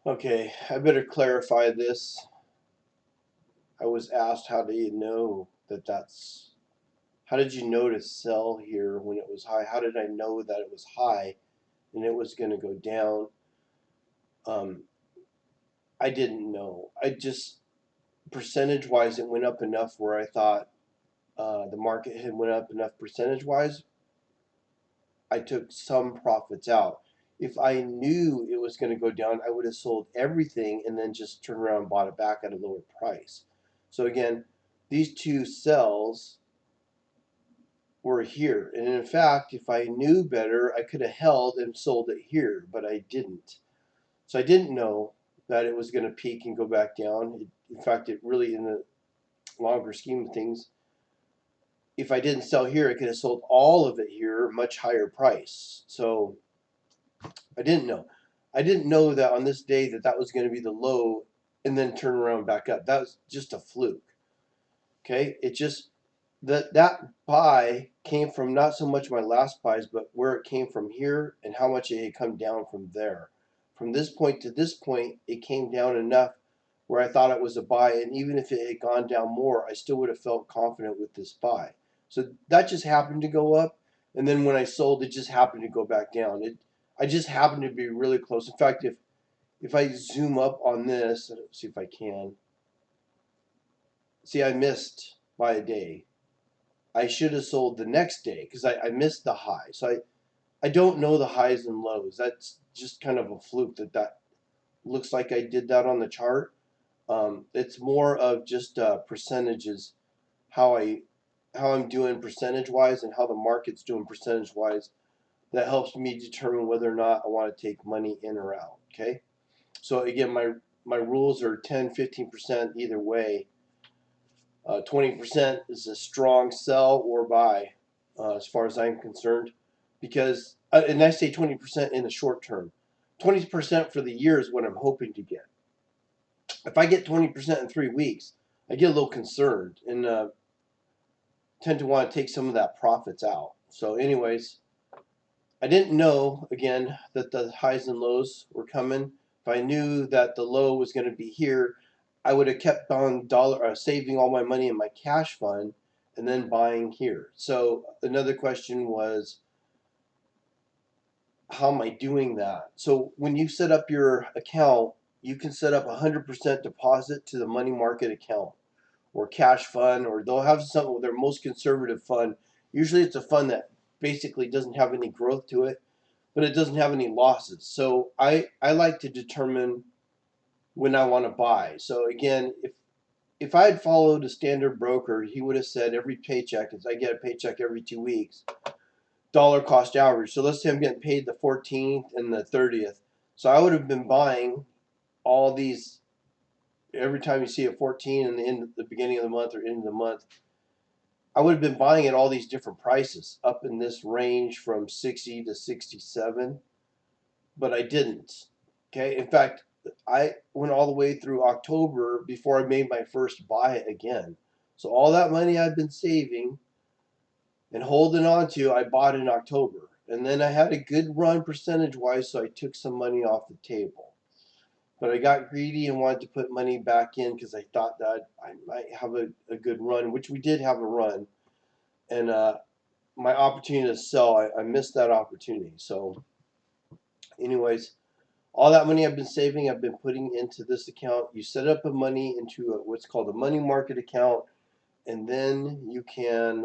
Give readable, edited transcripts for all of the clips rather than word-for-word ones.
Okay, I better clarify this. I was asked, how do you know how did you know to sell here when it was high? How did I know that it was high and it was going to go down? Um, I didn't know. I just, percentage wise, it went up enough where I thought the market had went up enough percentage wise. I took some profits out. If I knew it was going to go down, I would have sold everything and then just turned around and bought it back at a lower price. So again, these two sells were here. And in fact, if I knew better, I could have held and sold it here, but I didn't. So I didn't know that it was going to peak and go back down. In fact, it really, in the longer scheme of things, if I didn't sell here, I could have sold all of it here, much higher price. So I didn't know. I didn't know that on this day that was going to be the low and then turn around back up. That was just a fluke. Okay, it just that buy came from not so much my last buys, but where it came from here and how much it had come down from there. From this point to this point, it came down enough where I thought it was a buy, and even if it had gone down more, I still would have felt confident with this buy. So that just happened to go up, and then when I sold, it just happened to go back down. I just happened to be really close. In fact, if I zoom up on this, let's see if I can. See, I missed by a day. I should have sold the next day because I missed the high. So I don't know the highs and lows. That's just kind of a fluke that looks like I did that on the chart. It's more of just percentages, how I how I'm doing percentage wise and how the market's doing percentage wise. That helps me determine whether or not I want to take money in or out. Okay. So again, my rules are 10, 15% either way. 20% is a strong sell or buy, as far as I'm concerned, because and I say 20% in the short term. 20% for the year is what I'm hoping to get. If I get 20% in 3 weeks, I get a little concerned and tend to want to take some of that profits out. So, anyways, I didn't know again that the highs and lows were coming. If I knew that the low was going to be here, I would have kept on saving all my money in my cash fund and then buying here. So another question was, how am I doing that? So when you set up your account, you can set up 100% deposit to the money market account or cash fund, or they'll have something with their most conservative fund. Usually it's a fund that basically doesn't have any growth to it, but it doesn't have any losses. So I like to determine when I want to buy. So again, if I had followed a standard broker, he would have said every paycheck, as I get a paycheck every 2 weeks, dollar cost average. So let's say I'm getting paid the 14th and the 30th. So I would have been buying all these every time you see a 14 in the beginning of the month or end of the month. I would have been buying at all these different prices up in this range from 60 to 67, but I didn't. Okay. In fact, I went all the way through October before I made my first buy again. So all that money I've been saving and holding on to, I bought in October. And then I had a good run percentage wise, so I took some money off the table. But I got greedy and wanted to put money back in because I thought that I might have a good run, which we did have a run. And my opportunity to sell, I missed that opportunity. So, anyways, all that money I've been saving, I've been putting into this account. You set up a money into what's called a money market account, and then you can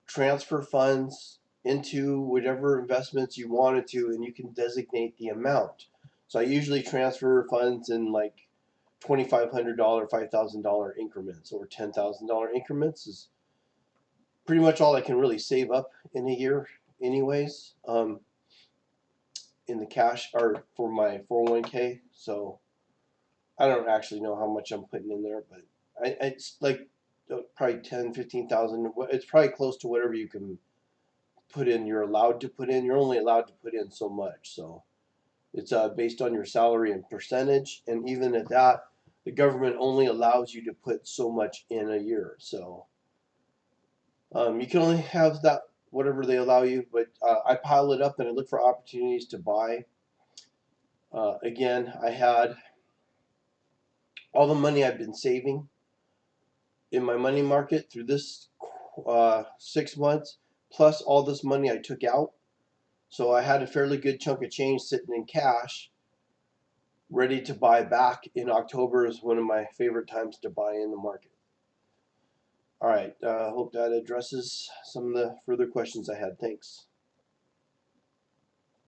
transfer funds into whatever investments you wanted to, and you can designate the amount. So I usually transfer funds in like $2,500, $5,000 increments, or $10,000 increments is pretty much all I can really save up in a year, anyways. In the cash or for my 401k. So I don't actually know how much I'm putting in there, but it's like probably 10, 15,000. It's probably close to whatever you can put in. You're allowed to put in. You're only allowed to put in so much. So it's based on your salary and percentage. And even at that, the government only allows you to put so much in a year. So you can only have that whatever they allow you. But I pile it up and I look for opportunities to buy. Again, I had all the money I've been saving in my money market through this 6 months, plus all this money I took out. So I had a fairly good chunk of change sitting in cash, ready to buy back in October. Is one of my favorite times to buy in the market. All right, hope that addresses some of the further questions I had. Thanks.